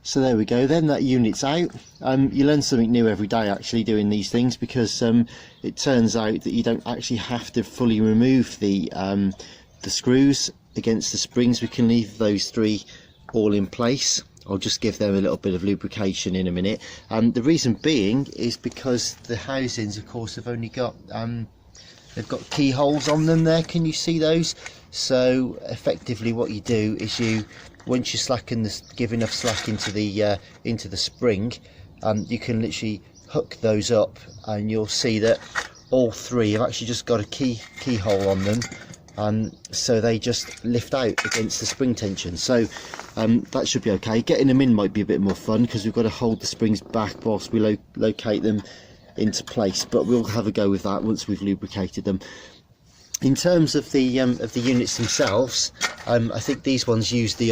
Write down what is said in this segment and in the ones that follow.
So there we go then, that unit's out. You learn something new every day actually doing these things, because it turns out that you don't actually have to fully remove the screws against the springs. We can leave those three all in place. I'll just give them a little bit of lubrication in a minute. The reason being is because the housings, of course, have only got they've got keyholes on them there. Can you see those? So effectively what you do is once you give enough slack into the spring, you can literally hook those up, and you'll see that all three have actually just got a keyhole on them, so they just lift out against the spring tension. So that should be okay. Getting them in might be a bit more fun because we've got to hold the springs back whilst we locate them into place, but we'll have a go with that once we've lubricated them. In terms of the units themselves, I think these ones use the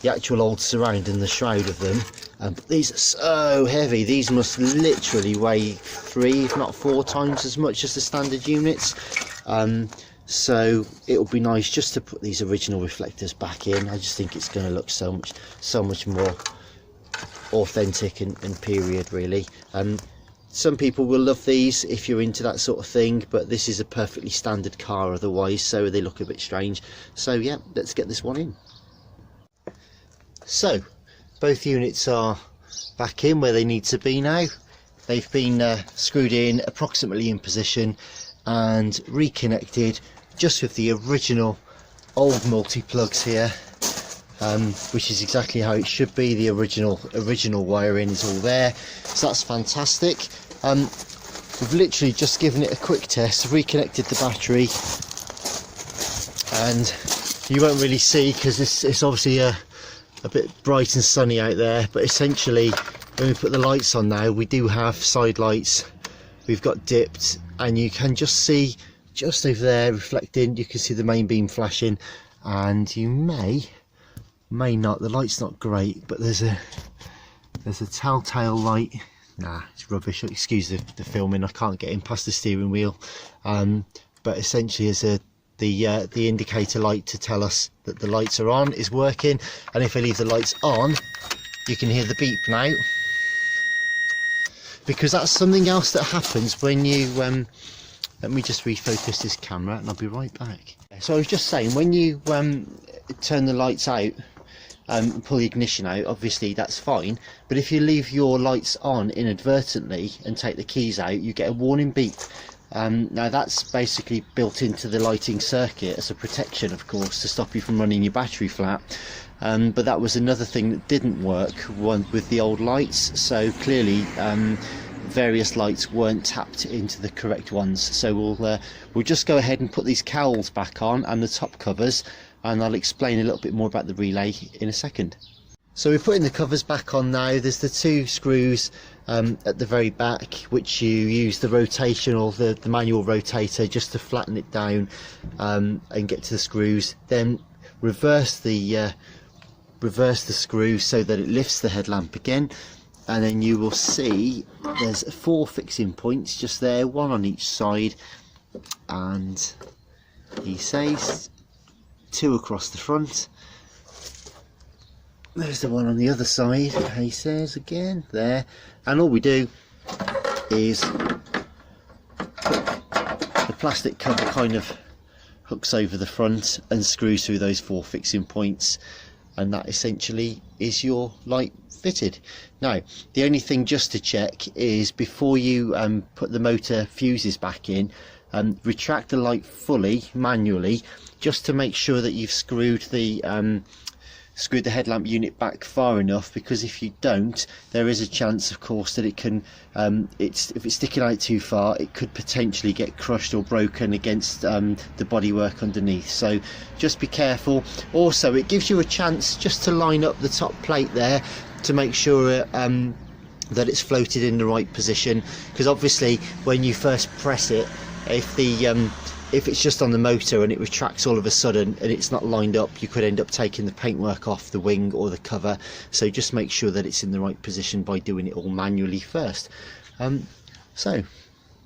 actual old surround and the shroud of them. But these are so heavy. These must literally weigh 3 if not 4 times as much as the standard units. So it'll be nice just to put these original reflectors back in. I just think it's going to look so much more authentic and period, really. Some people will love these if you're into that sort of thing, but this is a perfectly standard car otherwise, so they look a bit strange. So yeah, let's get this one in. So both units are back in where they need to be now. They've been screwed in approximately in position and reconnected just with the original old multi-plugs here, which is exactly how it should be. The original wiring is all there, so that's fantastic. We've literally just given it a quick test, reconnected the battery, and you won't really see because it's obviously a bit bright and sunny out there, but essentially when we put the lights on now, we do have side lights, we've got dipped, and you can just see just over there reflecting, you can see the main beam flashing, and you may not, the light's not great, but there's a telltale light. Nah, it's rubbish, excuse the filming, I can't get in past the steering wheel, but essentially is the indicator light to tell us that the lights are on, is working. And if I leave the lights on, you can hear the beep now, because that's something else that happens when you let me just refocus this camera and I'll be right back. So I was just saying, when you turn the lights out and pull the ignition out, obviously that's fine, but if you leave your lights on inadvertently and take the keys out, you get a warning beep. Now that's basically built into the lighting circuit as a protection, of course, to stop you from running your battery flat. But that was another thing that didn't work with the old lights, so clearly various lights weren't tapped into the correct ones. So we'll just go ahead and put these cowls back on and the top covers, and I'll explain a little bit more about the relay in a second. So we're putting the covers back on now. There's the 2 screws at the very back, which you use the rotational, the manual rotator, just to flatten it down and get to the screws. Then reverse the screw so that it lifts the headlamp again, and then you will see there's 4 fixing points just there, 1 on each side, and he says 2 across the front. There's the one on the other side, he says again there, and all we do is the plastic cover kind of hooks over the front and screws through those 4 fixing points, and that essentially is your light fitted. Now the only thing just to check is, before you put the motor fuses back in, retract the light fully manually, just to make sure that you've screwed the headlamp unit back far enough, because if you don't, there is a chance, of course, that it can if it's sticking out too far, it could potentially get crushed or broken against the bodywork underneath. So just be careful. Also, it gives you a chance just to line up the top plate there to make sure that it's floated in the right position, because obviously when you first press it, if it's just on the motor and it retracts all of a sudden and it's not lined up, you could end up taking the paintwork off the wing or the cover. So just make sure that it's in the right position by doing it all manually first. So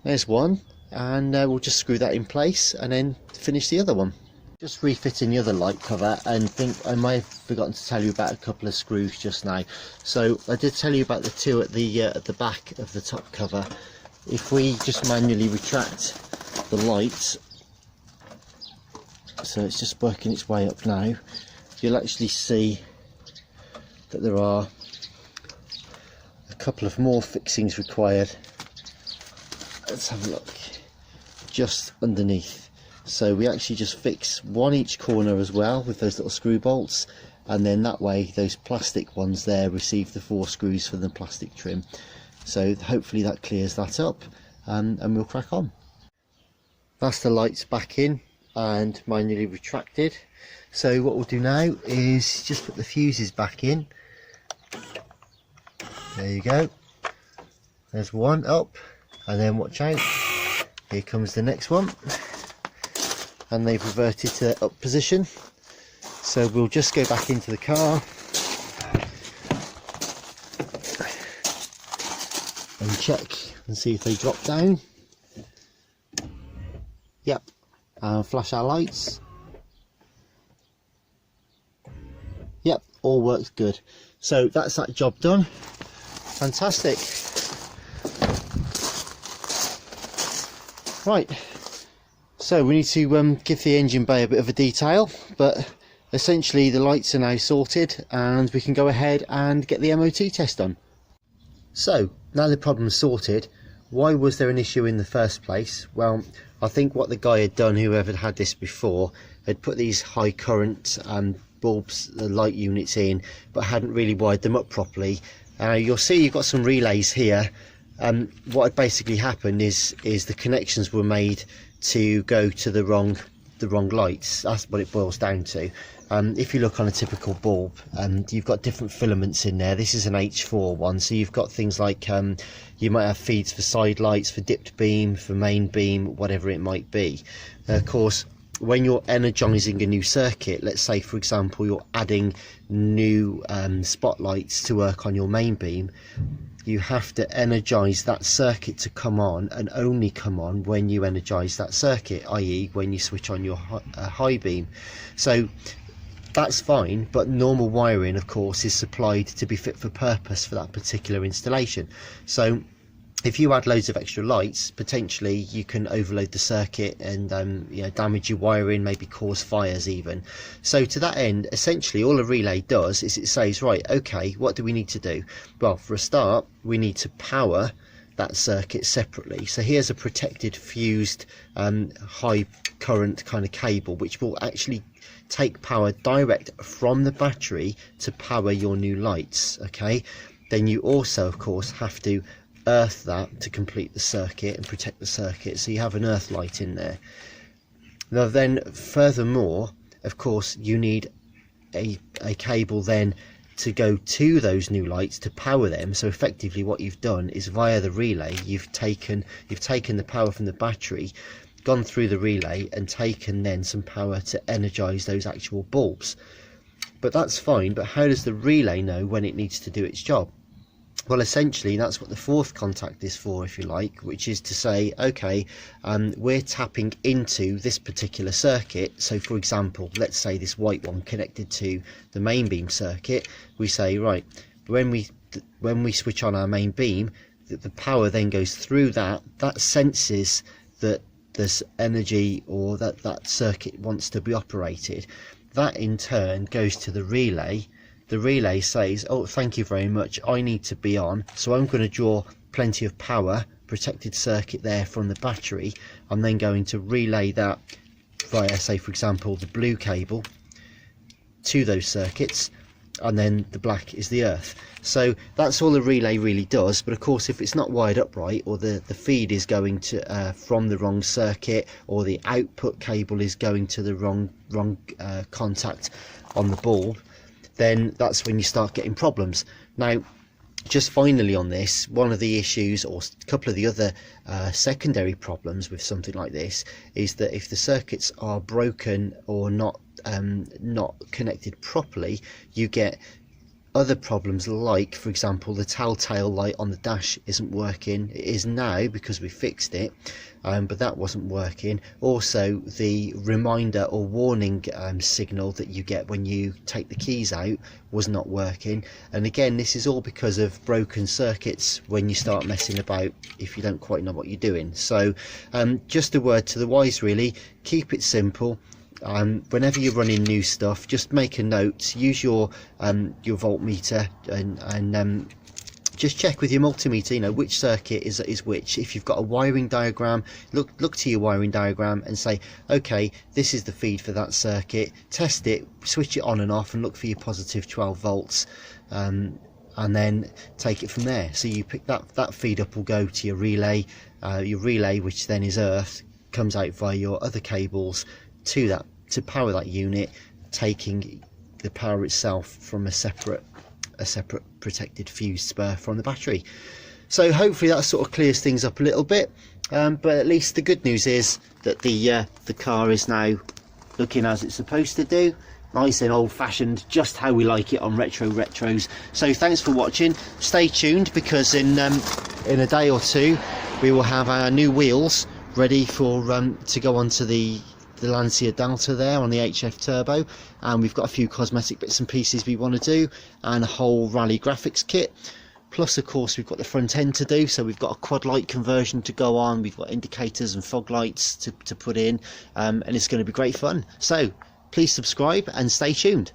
there's one, and we'll just screw that in place and then finish the other one. Just refitting the other light cover, and think I might have forgotten to tell you about a couple of screws just now. So I did tell you about the two at the back of the top cover. If we just manually retract the lights, so it's just working its way up now, you'll actually see that there are a couple of more fixings required. Let's have a look. Just underneath. So we actually just fix one each corner as well with those little screw bolts, and then that way those plastic ones there receive the 4 screws for the plastic trim. So hopefully that clears that up, and we'll crack on. That's the lights back in and manually retracted. So what we'll do now is just put the fuses back in. There you go. There's one up, and then watch out, here comes the next one, and they've reverted to up position. So we'll just go back into the car and check and see if they drop down. Yep, and flash our lights. Yep, all works good. So that's that job done. Fantastic. Right, so we need to give the engine bay a bit of a detail, but essentially the lights are now sorted and we can go ahead and get the MOT test done. So now the problem's sorted, why was there an issue in the first place? Well, I think what the guy had done, whoever had this before, had put these high current bulbs, the light units in, but hadn't really wired them up properly. You'll see you've got some relays here. What had basically happened is the connections were made to go to the wrong lights. That's what it boils down to. If you look on a typical bulb, you've got different filaments in there. This is an H4 one, so you've got things like you might have feeds for side lights, for dipped beam, for main beam, whatever it might be. Of course, when you're energizing a new circuit, let's say for example you're adding new spotlights to work on your main beam, you have to energize that circuit to come on, and only come on when you energize that circuit, i.e. when you switch on your high beam. So that's fine, but normal wiring of course is supplied to be fit for purpose for that particular installation. So if you add loads of extra lights, potentially you can overload the circuit and damage your wiring, maybe cause fires even. So to that end, essentially all a relay does is it says, right, okay, what do we need to do? Well, for a start, we need to power that circuit separately. So here's a protected fused high current kind of cable, which will actually take power direct from the battery to power your new lights. Okay, then you also of course have to earth that to complete the circuit and protect the circuit, so you have an earth light in there. Now then, furthermore, of course, you need a cable then to go to those new lights to power them. So effectively what you've done is via the relay you've taken the power from the battery, gone through the relay and taken then some power to energize those actual bulbs. But that's fine, but how does the relay know when it needs to do its job? Well, essentially that's what the fourth contact is for, if you like, which is to say, okay, we're tapping into this particular circuit. So for example, let's say this white one connected to the main beam circuit. We say, right, when we switch on our main beam, the power then goes through that senses that there's energy, or that circuit wants to be operated. That in turn goes to the relay. The relay says, oh, thank you very much, I need to be on, so I'm going to draw plenty of power, protected circuit there from the battery. I'm then going to relay that via, say for example, the blue cable to those circuits, and then the black is the earth. So that's all the relay really does. But of course, if it's not wired up right, or the feed is going to from the wrong circuit, or the output cable is going to the wrong contact on the bulb, then that's when you start getting problems. Now, just finally on this, one of the issues, or a couple of the other secondary problems with something like this, is that if the circuits are broken or not connected properly, you get other problems, like for example the telltale light on the dash isn't working. It is now because we fixed it, but that wasn't working. Also the reminder or warning signal that you get when you take the keys out was not working. And again, this is all because of broken circuits when you start messing about, if you don't quite know what you're doing. So just a word to the wise really, keep it simple. Whenever you're running new stuff, just make a note, use your voltmeter and just check with your multimeter, you know, which circuit is which. If you've got a wiring diagram, look to your wiring diagram and say, okay, this is the feed for that circuit. Test it, switch it on and off, and look for your positive 12 volts, and then take it from there. So you pick that feed up will go to your relay, which then is earth, comes out via your other cables to power that unit, taking the power itself from a separate protected fuse spur from the battery. So hopefully that sort of clears things up a little bit, but at least the good news is that the car is now looking as it's supposed to do, nice and old-fashioned, just how we like it on retros. So thanks for watching. Stay tuned, because in a day or two we will have our new wheels ready for to go onto the Lancia Delta there on the HF Turbo, and we've got a few cosmetic bits and pieces we want to do, and a whole rally graphics kit. Plus of course we've got the front end to do, so we've got a quad light conversion to go on, we've got indicators and fog lights to put in, and it's going to be great fun. So please subscribe and stay tuned.